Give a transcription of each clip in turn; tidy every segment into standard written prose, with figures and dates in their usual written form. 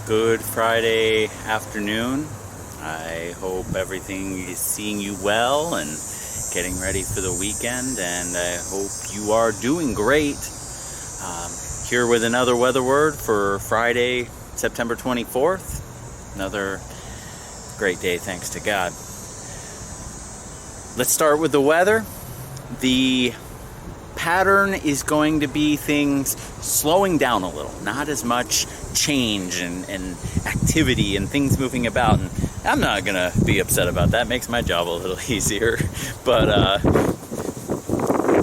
Good Friday afternoon. I hope everything is seeing you well and getting ready for the weekend, and I hope you are doing great. Here with another weather word for Friday, September 24th. Another great day, thanks to God. Let's start with the weather. The pattern is going to be things slowing down a little, not as much change and activity and things moving about, and I'm not gonna be upset about that. Makes my job a little easier. But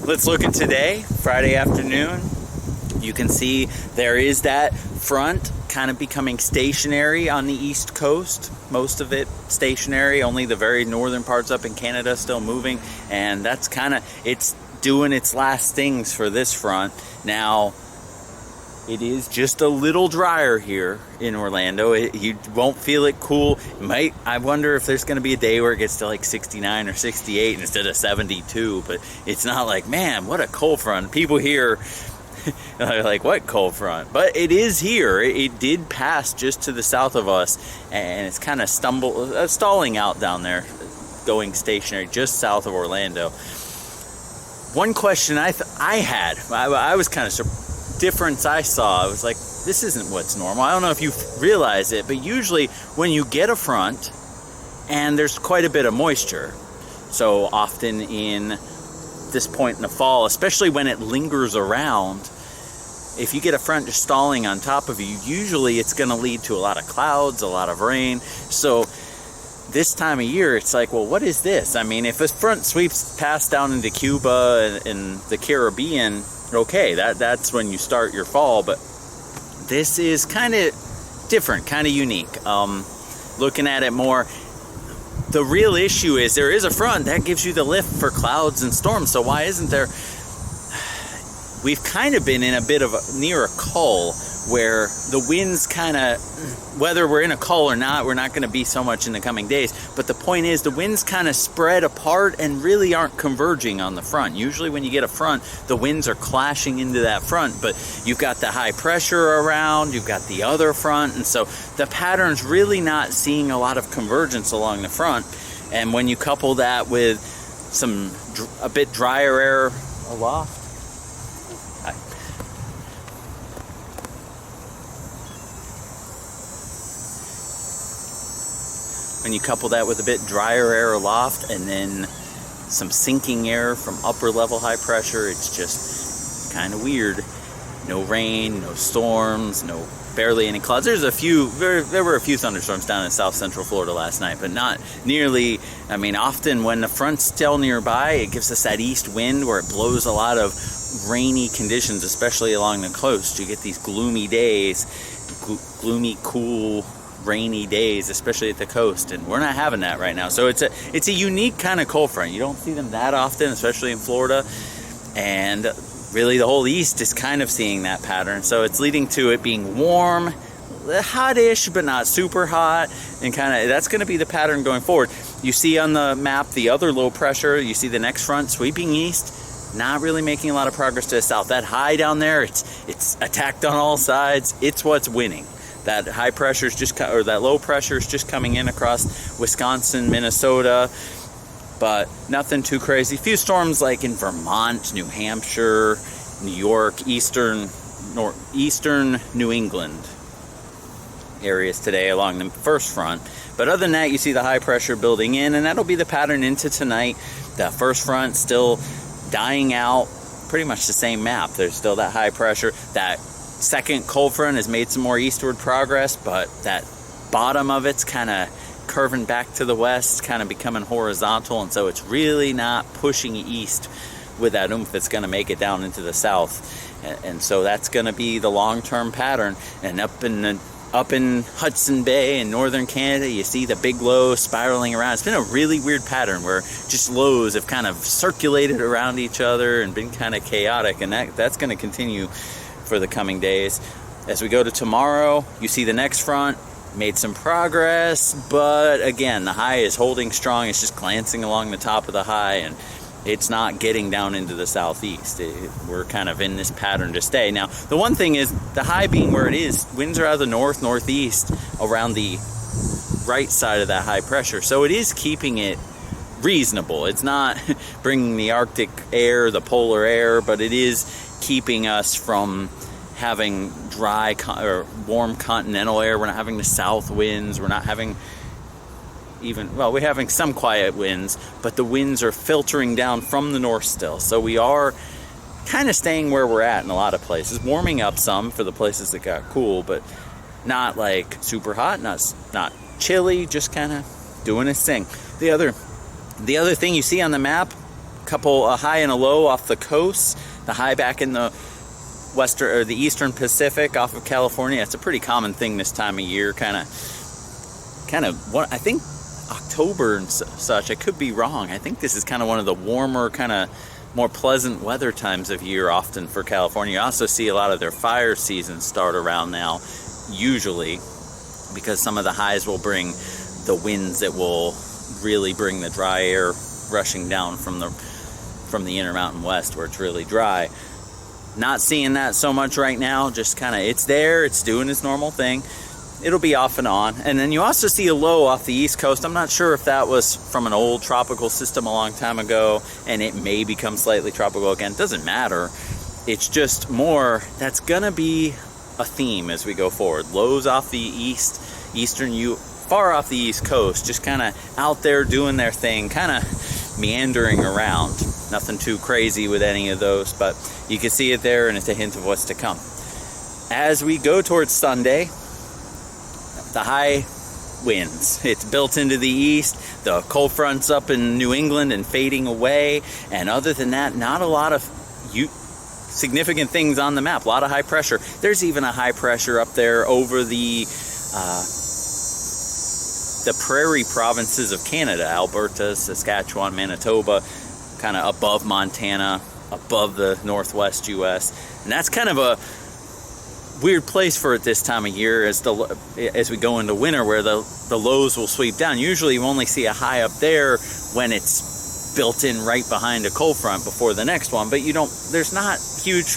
let's look at today, Friday afternoon. You can see there is that front kind of becoming stationary on the east coast. Most of it stationary, only the very northern parts up in Canada still moving, and that's it's doing its last things for this front. Now, it is just a little drier here in Orlando. You won't feel it cool. I wonder if there's going to be a day where it gets to like 69 or 68 instead of 72, but it's not like, man, what a cold front. People here are like, what cold front? But it is here. It did pass just to the south of us, and it's kind of stalling out down there, going stationary just south of Orlando. One question I had, I was kind of difference I saw, I was like, this isn't what's normal. I don't know if you realize it, but usually when you get a front and there's quite a bit of moisture, so often in this point in the fall, especially when it lingers around, if you get a front just stalling on top of you, usually it's going to lead to a lot of clouds, a lot of rain. So this time of year, it's like, well, what is this? I mean, if a front sweeps past down into Cuba and the Caribbean, okay, that's when you start your fall, but this is kind of different, kind of unique. Looking at it more, the real issue is there is a front that gives you the lift for clouds and storms, so why isn't there? We've kind of been in a bit of near a cull where the winds kind of, whether we're in a cull or not, we're not going to be so much in the coming days, but the point is the winds kind of spread apart and really aren't converging on the front. Usually when you get a front, the winds are clashing into that front, but you've got the high pressure around, you've got the other front, and so the pattern's really not seeing a lot of convergence along the front. And when you couple that with a bit drier air aloft, when you couple that with a bit drier air aloft and then some sinking air from upper level high pressure, it's just kind of weird. No rain, no storms, barely any clouds. There were a few thunderstorms down in south central Florida last night, but not nearly. I mean, often when the front's still nearby, it gives us that east wind where it blows a lot of rainy conditions, especially along the coast. You get these gloomy days, gloomy, cool, rainy days, especially at the coast, and we're not having that right now. So it's a unique kind of cold front. You don't see them that often, especially in Florida, and really the whole east is kind of seeing that pattern. So it's leading to it being warm, hot-ish, but not super hot, and kind of that's going to be the pattern going forward. You see on the map the other low pressure. You see the next front sweeping east, not really making a lot of progress to the south. That high down there, it's attacked on all sides. It's what's winning. That high pressure is that low pressure is just coming in across Wisconsin, Minnesota, but nothing too crazy. A few storms like in Vermont, New Hampshire, New York, eastern New England areas today along the first front. But other than that, you see the high pressure building in, and that'll be the pattern into tonight. The first front still dying out, pretty much the same map. There's still that high pressure. That second cold front has made some more eastward progress, but that bottom of it's kind of curving back to the west, kind of becoming horizontal, and so it's really not pushing east with that oomph that's going to make it down into the south. And so that's going to be the long-term pattern. And up in Hudson Bay in northern Canada, you see the big low spiraling around. It's been a really weird pattern where just lows have kind of circulated around each other and been kind of chaotic, and that's going to continue for the coming days. As we go to tomorrow, you see the next front made some progress, but again, the high is holding strong. It's just glancing along the top of the high, and it's not getting down into the southeast. We're kind of in this pattern to stay. Now, the one thing is, the high being where it is, winds are out of the north, northeast, around the right side of that high pressure. So it is keeping it reasonable. It's not bringing the Arctic air, the polar air, but it is keeping us from having dry or warm continental air. We're not having the south winds. We're not having we're having some quiet winds, but the winds are filtering down from the north still. So we are kind of staying where we're at in a lot of places, warming up some for the places that got cool, but not like super hot, not chilly, just kind of doing its thing. The other thing you see on the map, a high and a low off the coast. The high back in the western or the eastern Pacific off of California. It's a pretty common thing this time of year. Kind of what I think October and such. I could be wrong. I think this is kind of one of the warmer, kind of more pleasant weather times of year often for California. You also see a lot of their fire seasons start around now, usually, because some of the highs will bring the winds that will really bring the dry air rushing down from the Intermountain West where it's really dry. Not seeing that so much right now, just kind of, it's there, it's doing its normal thing. It'll be off and on. And then you also see a low off the East Coast. I'm not sure if that was from an old tropical system a long time ago, and it may become slightly tropical again. It doesn't matter. It's just more, that's gonna be a theme as we go forward. Lows off the far off the East Coast, just kind of out there doing their thing, kind of meandering around. Nothing too crazy with any of those, but you can see it there, and it's a hint of what's to come. As we go towards Sunday, the high winds, it's built into the east, the cold front's up in New England and fading away, and other than that, not a lot of significant things on the map. A lot of high pressure. There's even a high pressure up there over the prairie provinces of Canada, Alberta, Saskatchewan, Manitoba, kind of above Montana, above the northwest U.S. And that's kind of a weird place for it this time of year as we go into winter, where the lows will sweep down. Usually you only see a high up there when it's built in right behind a cold front before the next one, but there's not huge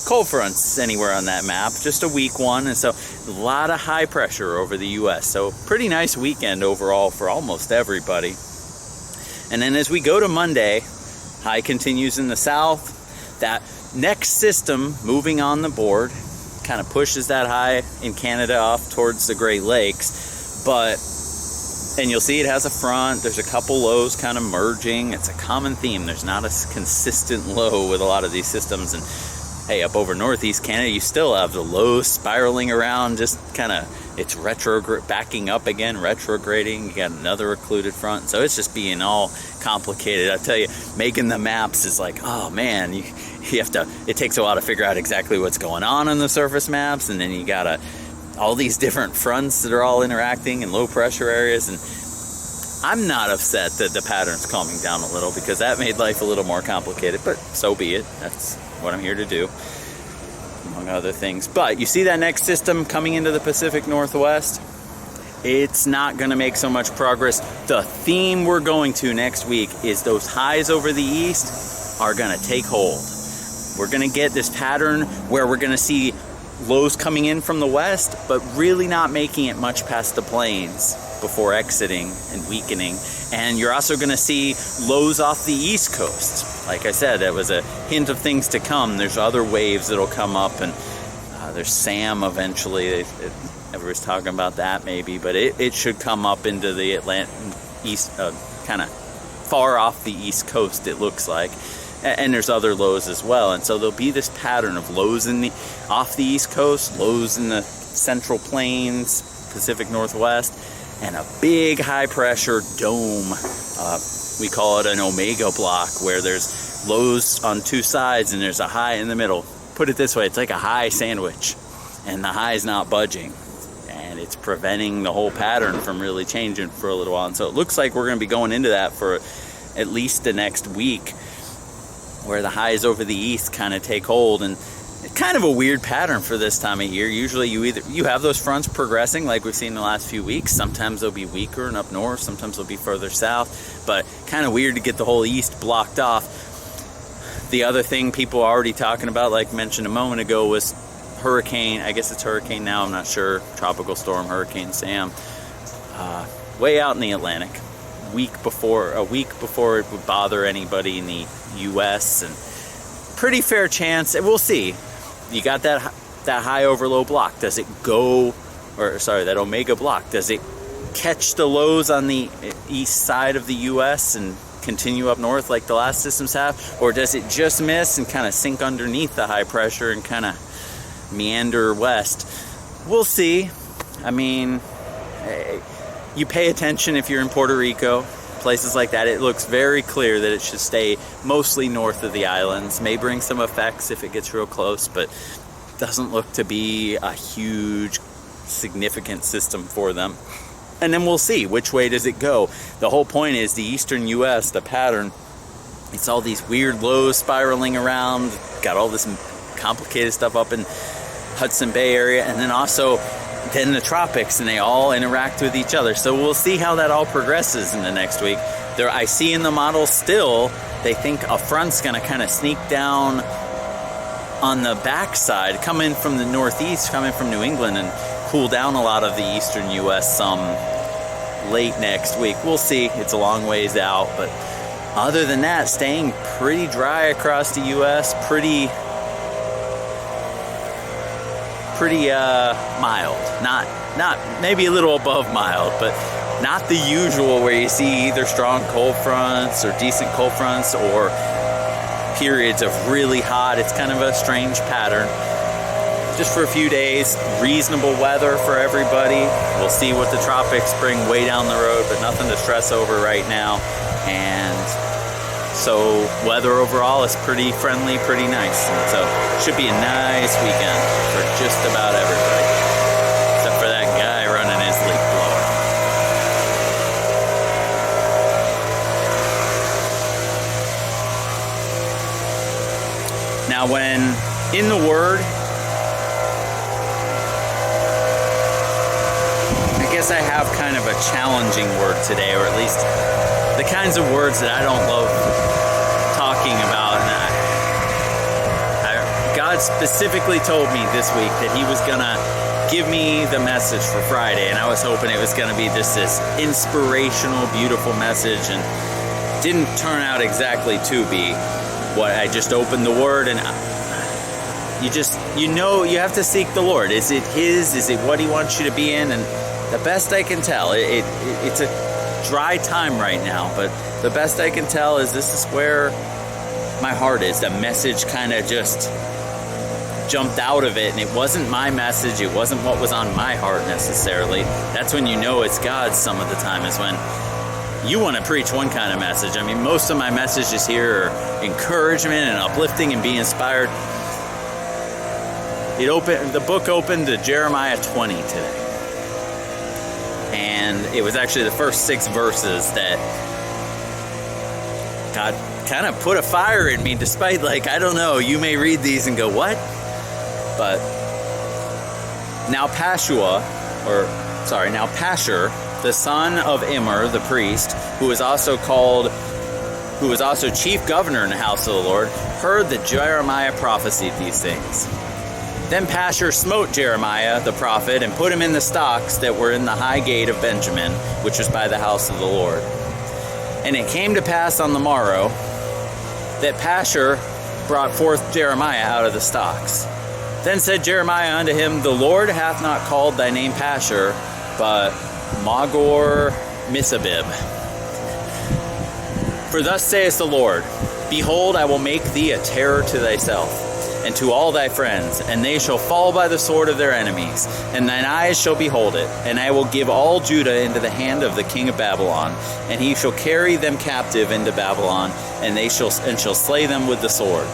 cold fronts anywhere on that map, just a weak one, and so a lot of high pressure over the U.S. So pretty nice weekend overall for almost everybody. And then as we go to Monday, high continues in the south. That next system moving on the board kind of pushes that high in Canada off towards the Great Lakes, and you'll see it has a front. There's a couple lows kind of merging. It's a common theme. There's not a consistent low with a lot of these systems. And hey, up over northeast Canada, you still have the lows spiraling around, just kind of, it's backing up again, retrograding. You got another occluded front. So it's just being all complicated. I tell you, making the maps is like, oh man, you have to, it takes a while to figure out exactly what's going on the surface maps. And then you got all these different fronts that are all interacting in low pressure areas. And I'm not upset that the pattern's calming down a little, because that made life a little more complicated, but so be it. That's what I'm here to do, among other things. But you see that next system coming into the Pacific Northwest? It's not going to make so much progress. The theme we're going to next week is those highs over the east are going to take hold. We're going to get this pattern where we're going to see lows coming in from the west, but really not making it much past the plains before exiting and weakening. And you're also going to see lows off the east coast. Like I said, that was a hint of things to come. There's other waves that'll come up, and there's SAM eventually. Everybody's talking about that maybe, but it should come up into the Atlantic east, kind of far off the east coast, it looks like. And there's other lows as well. And so there'll be this pattern of lows off the east coast, lows in the central plains, Pacific Northwest, and a big high pressure dome. We call it an omega block, where there's lows on two sides and there's a high in the middle. Put it this way, it's like a high sandwich, and the high is not budging, and it's preventing the whole pattern from really changing for a little while. And so it looks like we're going to be going into that for at least the next week, where the highs over the east kind of take hold. And kind of a weird pattern for this time of year. Usually you have those fronts progressing like we've seen in the last few weeks. Sometimes they'll be weaker and up north, sometimes they'll be further south, but kind of weird to get the whole east blocked off. The other thing people are already talking about, like mentioned a moment ago, was hurricane, I guess it's hurricane now, I'm not sure, tropical storm Hurricane Sam, way out in the Atlantic, a week before it would bother anybody in the US, and pretty fair chance, we'll see. You got that high over low block. Does it go, or sorry, that omega block, does it catch the lows on the east side of the US and continue up north like the last systems have, or does it just miss and kind of sink underneath the high pressure and kind of meander west? We'll see. I mean, you pay attention if you're in Puerto Rico, places like that. It looks very clear that it should stay mostly north of the islands. May bring some effects if it gets real close, but doesn't look to be a huge significant system for them. And then we'll see, which way does it go? The whole point is the eastern US, the pattern, it's all these weird lows spiraling around, got all this complicated stuff up in Hudson Bay area, and then also then the tropics, and they all interact with each other. So we'll see how that all progresses in the next week. I see in the model still, they think a front's going to kind of sneak down on the backside, come in from the northeast, come in from New England, and cool down a lot of the eastern U.S. some late next week. We'll see. It's a long ways out, but other than that, staying pretty dry across the U.S., pretty mild. Not maybe a little above mild, but not the usual where you see either strong cold fronts or decent cold fronts or periods of really hot. It's kind of a strange pattern. Just for a few days, reasonable weather for everybody. We'll see what the tropics bring way down the road, but nothing to stress over right now. And so weather overall is pretty friendly, pretty nice. And so should be a nice weekend for just about everybody, except for that guy running his leaf blower. Now, when in the Word, I guess I have kind of a challenging word today, or at least the kinds of words that I don't love talking about. And God specifically told me this week that He was going to give me the message for Friday, and I was hoping it was going to be just this inspirational, beautiful message, and didn't turn out exactly to be what I just opened the Word, and you have to seek the Lord. Is it His? Is it what He wants you to be in? And the best I can tell, it's a dry time right now, but the best I can tell is this is where my heart is. The message kind of just jumped out of it, and it wasn't my message. It wasn't what was on my heart necessarily. That's when you know it's God's some of the time, is when you want to preach one kind of message. I mean, most of my messages here are encouragement and uplifting and being inspired. The book opened to Jeremiah 20 today. And it was actually the first 6 verses that God kind of put a fire in me, despite, I don't know, you may read these and go, what? But now Pashur, the son of Immer, the priest, who was also chief governor in the house of the Lord, heard that Jeremiah prophesied these things. Then Pashur smote Jeremiah the prophet and put him in the stocks that were in the high gate of Benjamin, which was by the house of the Lord. And it came to pass on the morrow that Pashur brought forth Jeremiah out of the stocks. Then said Jeremiah unto him, The Lord hath not called thy name Pashur, but Magor Misabib. For thus saith the Lord, Behold, I will make thee a terror to thyself, and to all thy friends, and they shall fall by the sword of their enemies, and thine eyes shall behold it. And I will give all Judah into the hand of the king of Babylon, and he shall carry them captive into Babylon, and shall slay them with the sword.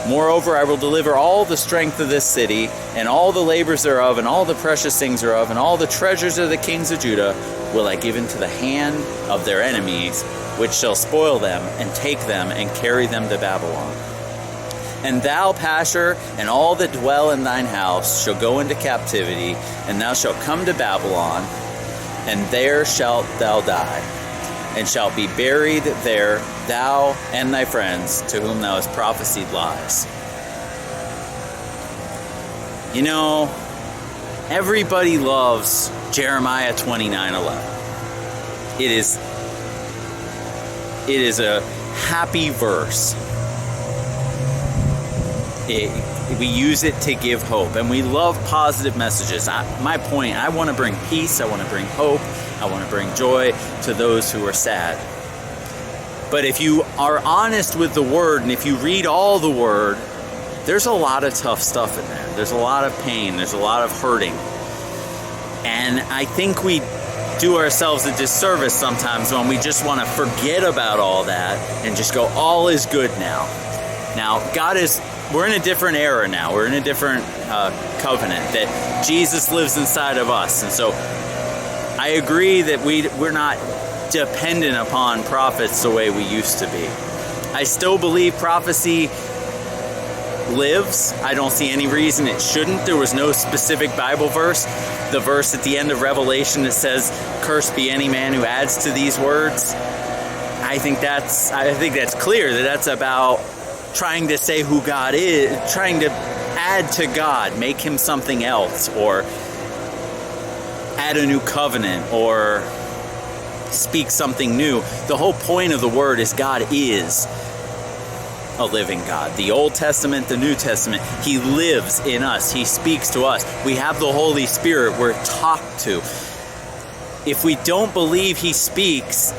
Moreover, I will deliver all the strength of this city, and all the labors thereof, and all the precious things thereof, and all the treasures of the kings of Judah will I give into the hand of their enemies, which shall spoil them, and take them, and carry them to Babylon. And thou, Pashur, and all that dwell in thine house shall go into captivity, and thou shalt come to Babylon, and there shalt thou die, and shalt be buried there, thou and thy friends, to whom thou hast prophesied lies. You know, everybody loves Jeremiah 29:11. It is a happy verse. We use it to give hope, and we love positive messages. My point, I want to bring peace, I want to bring hope, I want to bring joy to those who are sad. But if you are honest with the Word, and if you read all the Word, there's a lot of tough stuff in there. There's a lot of pain, there's a lot of hurting. And I think we do ourselves a disservice sometimes when we just want to forget about all that and just go, all is good now. Now, we're in a different era now. We're in a different covenant that Jesus lives inside of us. And so I agree that we're not dependent upon prophets the way we used to be. I still believe prophecy lives. I don't see any reason it shouldn't. There was no specific Bible verse. The verse at the end of Revelation that says, "Cursed be any man who adds to these words." I think that's clear that that's about trying to say who God is, trying to add to God, make him something else, or add a new covenant, or speak something new. The whole point of the word is God is a living God. The Old Testament, the New Testament, he lives in us. He speaks to us. We have the Holy Spirit. We're talked to. If we don't believe he speaks,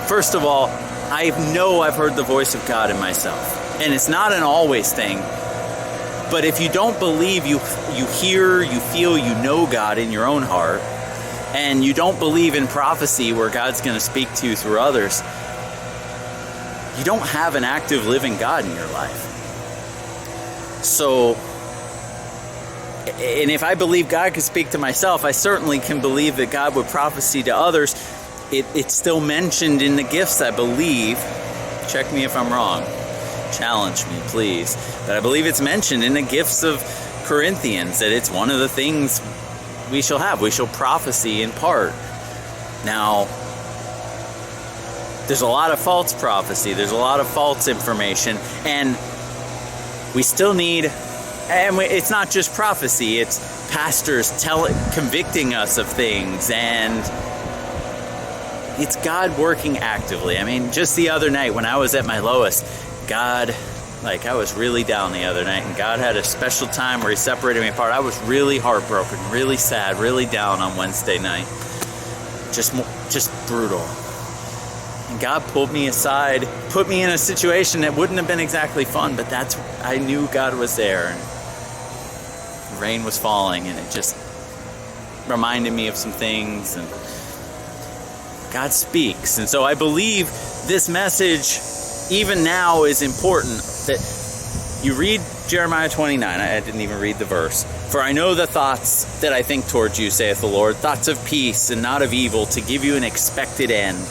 first of all, I know I've heard the voice of God in myself. And it's not an always thing. But if you don't believe you hear, you feel, you know God in your own heart, and you don't believe in prophecy where God's going to speak to you through others, you don't have an active living God in your life. So, and if I believe God could speak to myself, I certainly can believe that God would prophesy to others. It's still mentioned in the gifts, I believe. Check me if I'm wrong. Challenge me, please. But I believe it's mentioned in the gifts of Corinthians that it's one of the things we shall have. We shall prophesy in part. Now, there's a lot of false prophecy. There's a lot of false information. And we still need, and it's not just prophecy. It's pastors convicting us of things, and it's God working actively. I mean, just the other night when I was at my lowest, I was really down the other night, and God had a special time where he separated me apart. I was really heartbroken, really sad, really down on Wednesday night. Just brutal. And God pulled me aside, put me in a situation that wouldn't have been exactly fun, but I knew God was there. And the rain was falling, and it just reminded me of some things, and God speaks. And so I believe this message, even now, is important. That you read Jeremiah 29. I didn't even read the verse. "For I know the thoughts that I think towards you, saith the Lord, thoughts of peace and not of evil, to give you an expected end."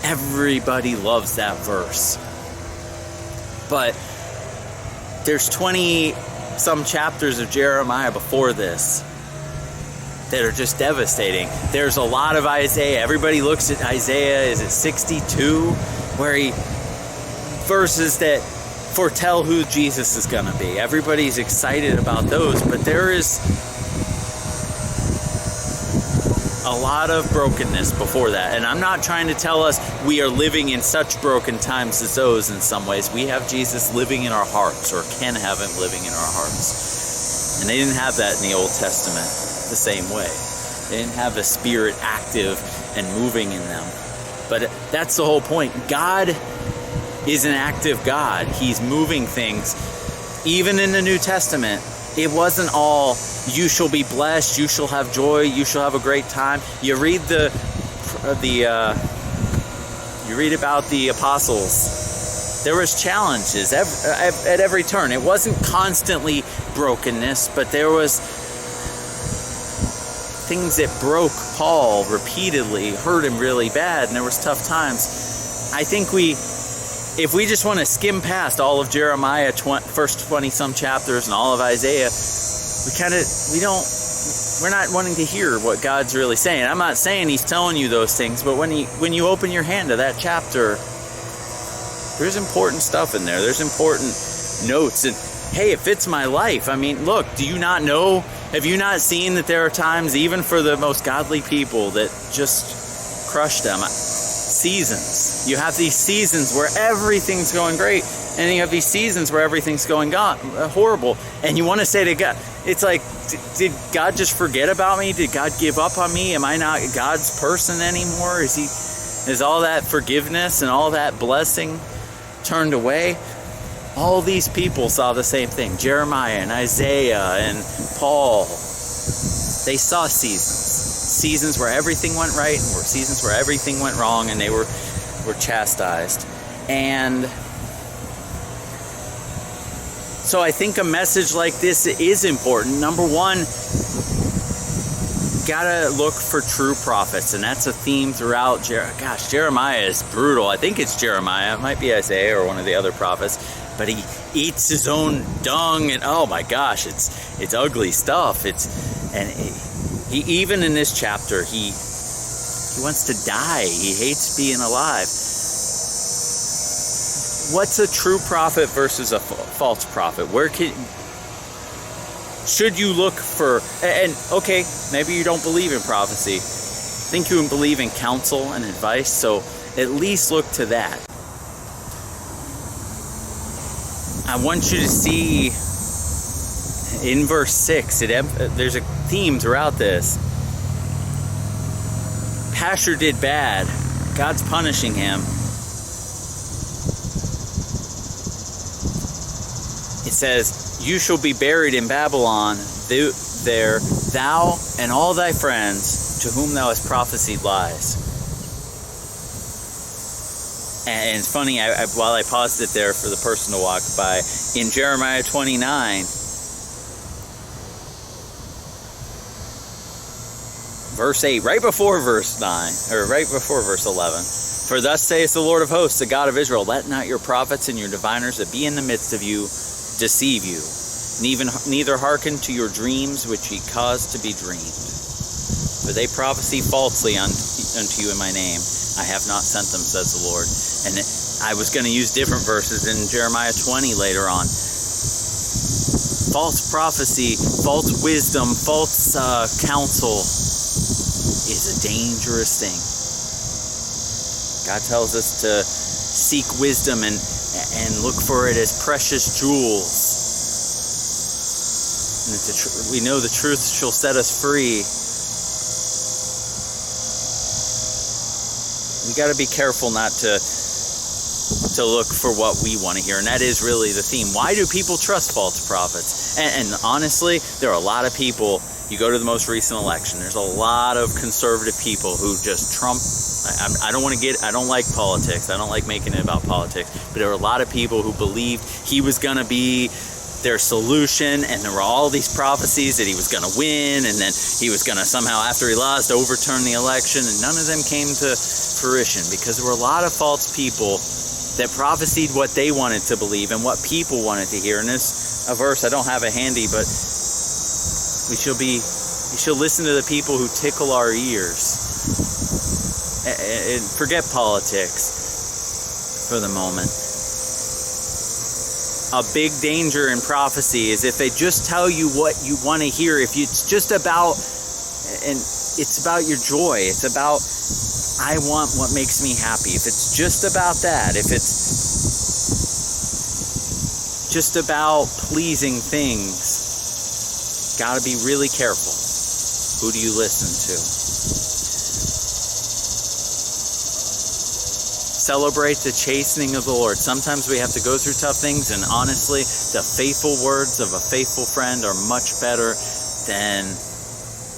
Everybody loves that verse. But there's 20-some chapters of Jeremiah before this that are just devastating. There's a lot of Isaiah. Everybody looks at Isaiah, is it 62? Where verses that foretell who Jesus is going to be. Everybody's excited about those, but there is a lot of brokenness before that. And I'm not trying to tell us we are living in such broken times as those in some ways. We have Jesus living in our hearts, or can have him living in our hearts. And they didn't have that in the Old Testament the same way. They didn't have the Spirit active and moving in them. But that's the whole point. God is an active God. He's moving things. Even in the New Testament, it wasn't all, you shall be blessed, you shall have joy, you shall have a great time. You read you read about the apostles. There was challenges at every turn. It wasn't constantly brokenness, but there was things that broke Paul repeatedly, hurt him really bad, and there was tough times. I think we if we just want to skim past all of Jeremiah, first 20-some chapters, and all of Isaiah, we're not wanting to hear what God's really saying. I'm not saying he's telling you those things, but when you open your hand to that chapter, there's important stuff in there. There's important notes. And hey, it fits my life. I mean, look, do you not know? Have you not seen that there are times, even for the most godly people, that just crush them? Seasons. You have these seasons where everything's going great, and you have these seasons where everything's going horrible. And you want to say to God, it's like, did God just forget about me? Did God give up on me? Am I not God's person anymore? Is all that forgiveness and all that blessing turned away? All these people saw the same thing. Jeremiah and Isaiah and Paul. They saw seasons where everything went right, and seasons where everything went wrong, and they were chastised. And so I think a message like this is important. Number one, gotta look for true prophets, and that's a theme throughout. Jeremiah is brutal. I think it's Jeremiah. It might be Isaiah or one of the other prophets, but he eats his own dung, and oh my gosh, it's ugly stuff. He even in this chapter, he wants to die. He hates being alive. What's a true prophet versus a false prophet? Should you look for, and okay, maybe you don't believe in prophecy. I think you believe in counsel and advice, so at least look to that. I want you to see in verse 6, there's a theme throughout this. Pashur did bad. God's punishing him. It says, you shall be buried in Babylon, there, thou and all thy friends to whom thou hast prophesied lies. And it's funny, while I paused it there for the person to walk by, in Jeremiah 29, verse 8, right before verse 9, or right before verse 11, for thus saith the Lord of hosts, the God of Israel, let not your prophets and your diviners that be in the midst of you deceive you, neither hearken to your dreams which ye cause to be dreamed. For they prophesy falsely unto you in my name. I have not sent them, says the Lord. And I was going to use different verses in Jeremiah 20 later on. False prophecy, false wisdom, false counsel is a dangerous thing. God tells us to seek wisdom and look for it as precious jewels. And we know the truth shall set us free. We got to be careful not to look for what we want to hear, and that is really the theme. Why do people trust false prophets? And honestly, there are a lot of people. You go to the most recent election, there's a lot of conservative people who just trump. I don't like politics. I don't like making it about politics. But there were a lot of people who believed he was going to be their solution, and there were all these prophecies that he was going to win, and then he was going to somehow, after he lost, overturn the election, and none of them came to fruition because there were a lot of false people that prophesied what they wanted to believe and what people wanted to hear. And there's a verse, I don't have it handy, but we shall listen to the people who tickle our ears. And forget politics for the moment. A big danger in prophecy is if they just tell you what you want to hear, if it's just about, and it's about your joy, it's about, I want what makes me happy. If it's just about that, if it's just about pleasing things, gotta be really careful. Who do you listen to? Celebrate the chastening of the Lord. Sometimes we have to go through tough things, and honestly, the faithful words of a faithful friend are much better than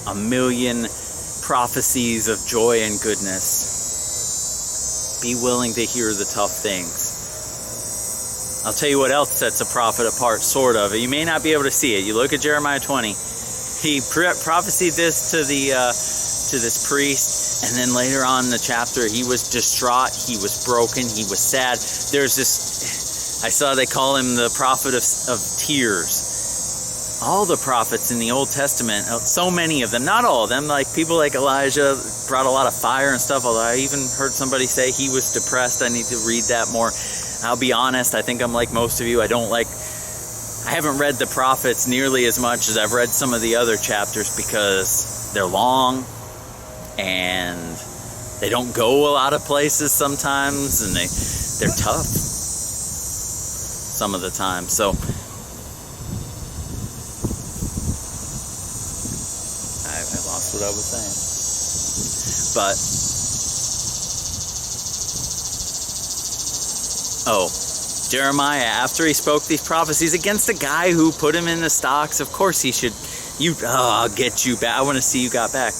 a million prophecies of joy and goodness. Be willing to hear the tough things. I'll tell you what else sets a prophet apart, sort of. You may not be able to see it. You look at Jeremiah 20. He prophesied this to to this priest, and then later on in the chapter, he was distraught, he was broken, he was sad. There's this, I saw they call him the prophet of tears. All the prophets in the Old Testament, so many of them, not all of them, like people like Elijah brought a lot of fire and stuff, although I even heard somebody say he was depressed. I need to read that more. I'll be honest, I think I'm like most of you. I haven't read the prophets nearly as much as I've read some of the other chapters because they're long and they don't go a lot of places sometimes, and they're tough some of the time. So I lost what I was saying. Jeremiah, after he spoke these prophecies against the guy who put him in the stocks, of course he should, I'll get you back. I want to see you got back.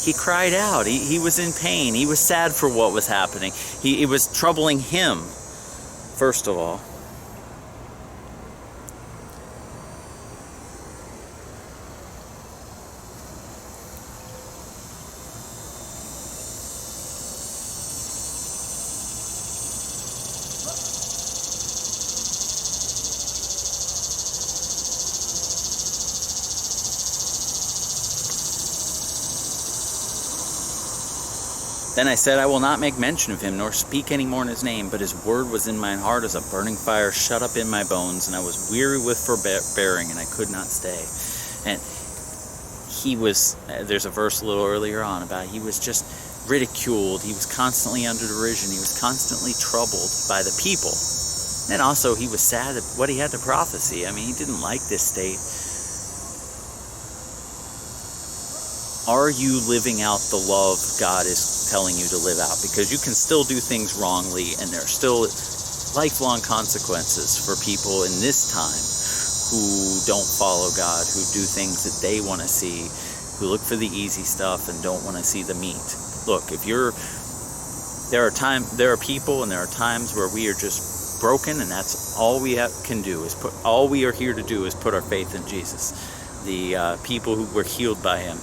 He cried out. He was in pain. He was sad for what was happening. It was troubling him, first of all. Then I said, I will not make mention of him, nor speak any more in his name, but his word was in mine heart as a burning fire shut up in my bones, and I was weary with forbearing, and I could not stay. And there's a verse a little earlier on about he was just ridiculed, he was constantly under derision, he was constantly troubled by the people. And also he was sad at what he had to prophesy. I mean, he didn't like this state. Are you living out the love God is telling you to live out? Because you can still do things wrongly, and there are still lifelong consequences for people in this time who don't follow God, who do things that they want to see, who look for the easy stuff and don't want to see the meat. Look, there are people and there are times where we are just broken, and that's all we can do is all we are here to do is put our faith in Jesus. The people who were healed by him,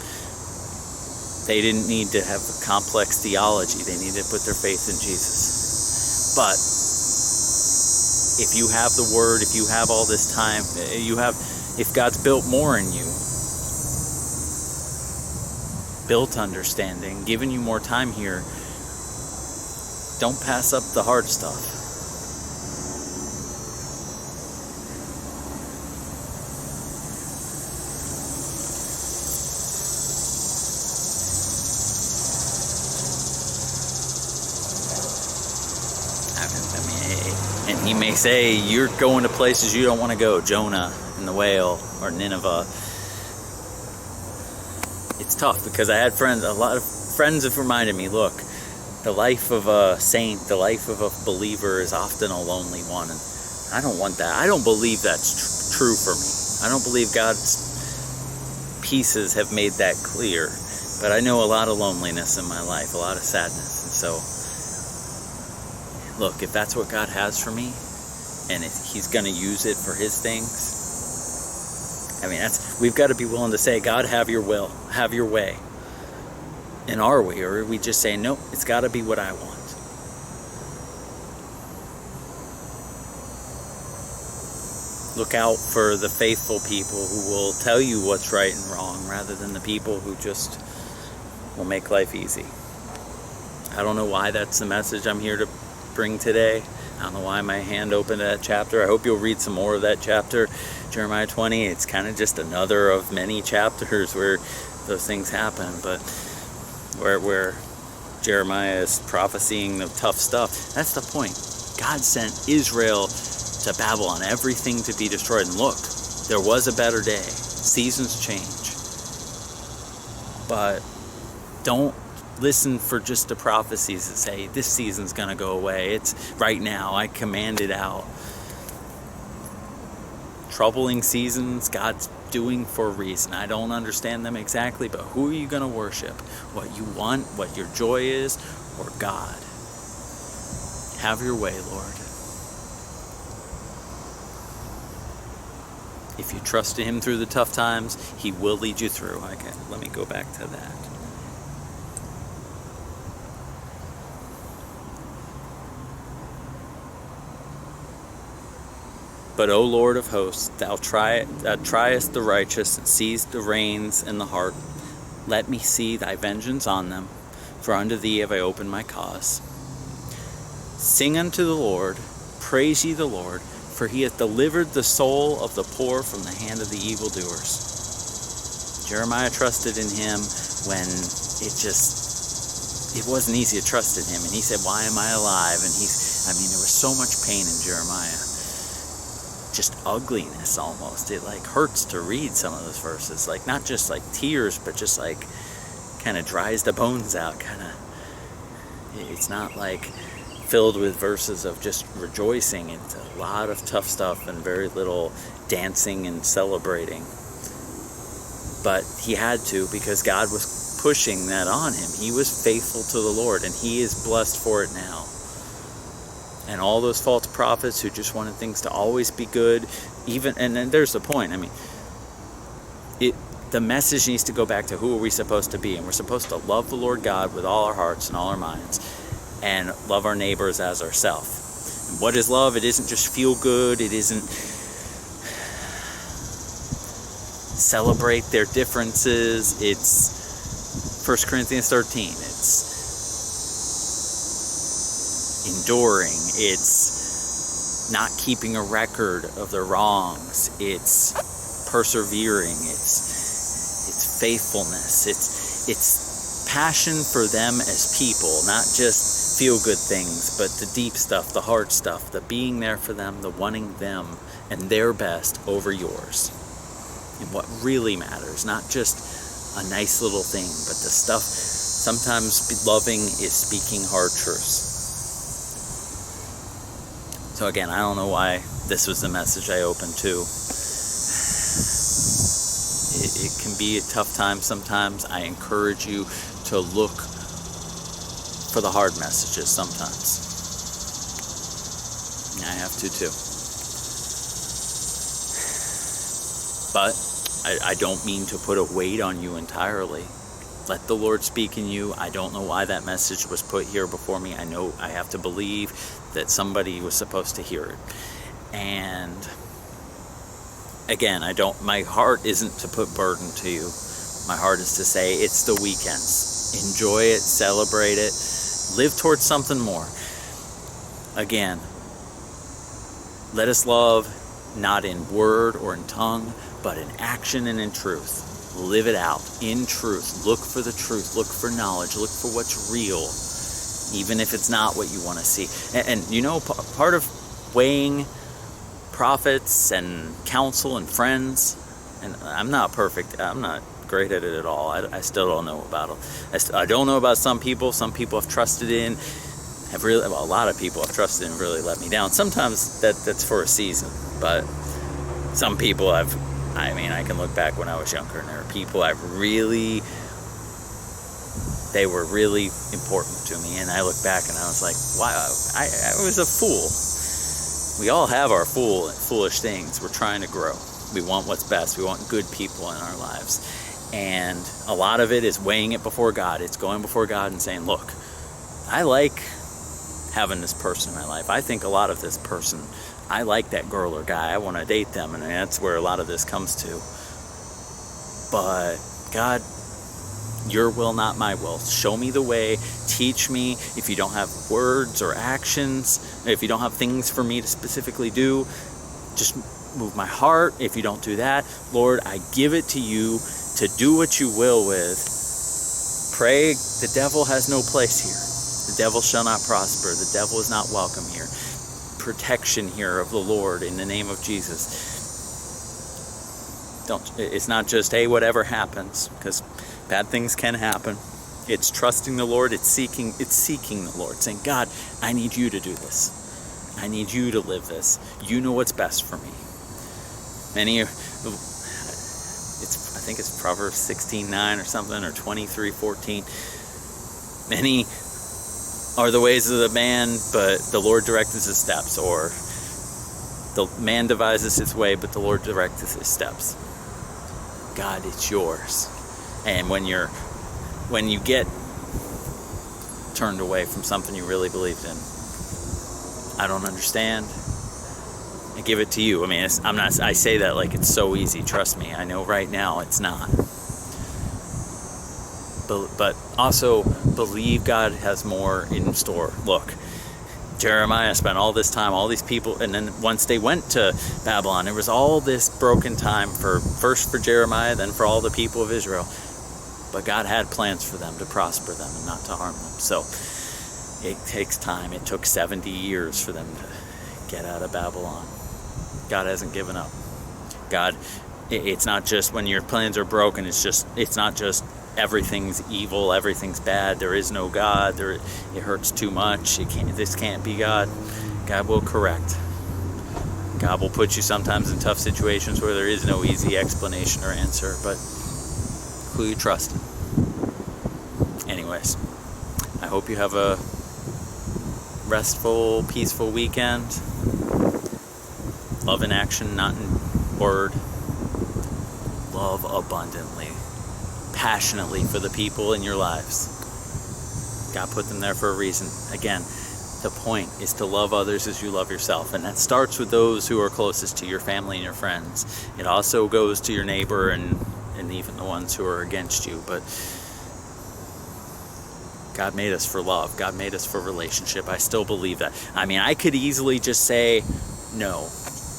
they didn't need to have a complex theology. They needed to put their faith in Jesus. But if you have the word, if you have all this time, if God's built more in you, built understanding, given you more time here, don't pass up the hard stuff. And he may say, you're going to places you don't want to go, Jonah and the whale, or Nineveh. It's tough because I had a lot of friends have reminded me, look, the life of a saint, the life of a believer is often a lonely one. And I don't want that. I don't believe that's true for me. I don't believe God's pieces have made that clear. But I know a lot of loneliness in my life, a lot of sadness. And so, look, if that's what God has for me, and he's going to use it for his things, I mean, we've got to be willing to say, God, have your will, have your way. And are we? Or are we just saying, nope, it's got to be what I want? Look out for the faithful people who will tell you what's right and wrong, rather than the people who just will make life easy. I don't know why that's the message I'm here to bring today. I don't know why my hand opened to that chapter. I hope you'll read some more of that chapter, Jeremiah 20. It's kind of just another of many chapters where those things happen, but where Jeremiah is prophesying the tough stuff. That's the point. God sent Israel to Babylon, everything to be destroyed. And look, there was a better day. Seasons change. But don't listen for just the prophecies that say this season's going to go away. It's right now. I command it out. Troubling seasons, God's doing for a reason. I don't understand them exactly, but who are you going to worship? What you want, what your joy is, or God? Have your way, Lord. If you trust in him through the tough times, he will lead you through. Okay, let me go back to that. But, O Lord of hosts, thou triest the righteous, and seest the reins in the heart. Let me see thy vengeance on them, for unto thee have I opened my cause. Sing unto the Lord, praise ye the Lord, for he hath delivered the soul of the poor from the hand of the evildoers. Jeremiah trusted in him when it wasn't easy to trust in him. And he said, why am I alive? And there was so much pain in Jeremiah. Just ugliness almost. It hurts to read some of those verses. Not just tears, but just kind of dries the bones out. It's not filled with verses of just rejoicing. It's a lot of tough stuff and very little dancing and celebrating. But he had to, because God was pushing that on him. He was faithful to the Lord, and he is blessed for it now. And all those false prophets who just wanted things to always be good, and then there's the point. The message needs to go back to who are we supposed to be, and we're supposed to love the Lord God with all our hearts and all our minds, and love our neighbors as ourselves. And what is love? It isn't just feel good. It isn't celebrate their differences. It's 1 Corinthians 13. It's enduring. It's not keeping a record of their wrongs. It's persevering. It's faithfulness. It's passion for them as people, not just feel good things, but the deep stuff, the hard stuff, the being there for them, the wanting them and their best over yours. And what really matters, not just a nice little thing, but the stuff. Sometimes loving is speaking hard truths. So again, I don't know why this was the message I opened to. It can be a tough time sometimes. I encourage you to look for the hard messages sometimes. I have to too. But I don't mean to put a weight on you entirely. Let the Lord speak in you. I don't know why that message was put here before me. I know I have to believe that somebody was supposed to hear it. And again, my heart isn't to put burden to you. My heart is to say it's the weekends. Enjoy it, celebrate it, live towards something more. Again, let us love not in word or in tongue, but in action and in truth. Live it out in truth. Look for the truth. Look for knowledge. Look for what's real, even if it's not what you want to see. And part of weighing prophets and counsel and friends, and I'm not perfect. I'm not great at it at all. I still don't know about them. I don't know about some people. Some people I've trusted in a lot of people I've trusted in really let me down. Sometimes that's for a season, but some people I can look back when I was younger, and there are people they were really important to me, and I look back and I was like, wow, I was a fool. We all have our foolish things. We're trying to grow. We want what's best. We want good people in our lives. And a lot of it is weighing it before God. It's going before God and saying, look, I like having this person in my life. I think a lot of this person. I like that girl or guy. I want to date them. And that's where a lot of this comes to. But God, your will, not my will. Show me the way. Teach me. If you don't have words or actions, if you don't have things for me to specifically do, just move my heart. If you don't do that, Lord, I give it to you to do what you will with. Pray. The devil has no place here. The devil shall not prosper. The devil is not welcome here. Protection here of the Lord in the name of Jesus. It's not just, hey, whatever happens, because bad things can happen. It's trusting the Lord. It's seeking the Lord, saying, God, I need you to do this. I need you to live this. You know what's best for me. I think it's Proverbs 16:9 or something, or 23:14. Many are the ways of the man, but the Lord directs his steps. Or the man devises his way, but the Lord directs his steps. God, it's yours. And when you get turned away from something you really believed in, I don't understand. I give it to you. I mean, I say that like it's so easy. Trust me. I know right now it's not. But also believe God has more in store. Look, Jeremiah spent all this time, all these people, and then once they went to Babylon, there was all this broken time first for Jeremiah, then for all the people of Israel. But God had plans for them to prosper them and not to harm them. So it takes time. It took 70 years for them to get out of Babylon. God hasn't given up. God, it's not just when your plans are broken, it's not just everything's evil, everything's bad, there is no God, it hurts too much, this can't be God. God will correct. God will put you sometimes in tough situations where there is no easy explanation or answer, but who you trust. Anyways, I hope you have a restful, peaceful weekend. Love in action, not in word. Love abundantly, passionately for the people in your lives. God put them there for a reason. Again, the point is to love others as you love yourself. And that starts with those who are closest to your family and your friends. It also goes to your neighbor and even the ones who are against you. But God made us for love. God made us for relationship. I still believe that. I mean, I could easily just say, no,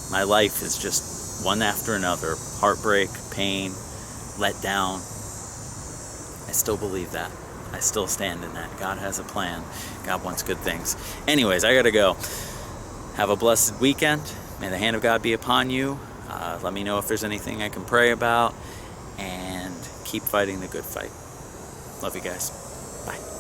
my life is just one after another. Heartbreak, pain, let down. I still believe that. I still stand in that. God has a plan. God wants good things. Anyways, I gotta go. Have a blessed weekend. May the hand of God be upon you. Let me know if there's anything I can pray about. And keep fighting the good fight. Love you guys. Bye.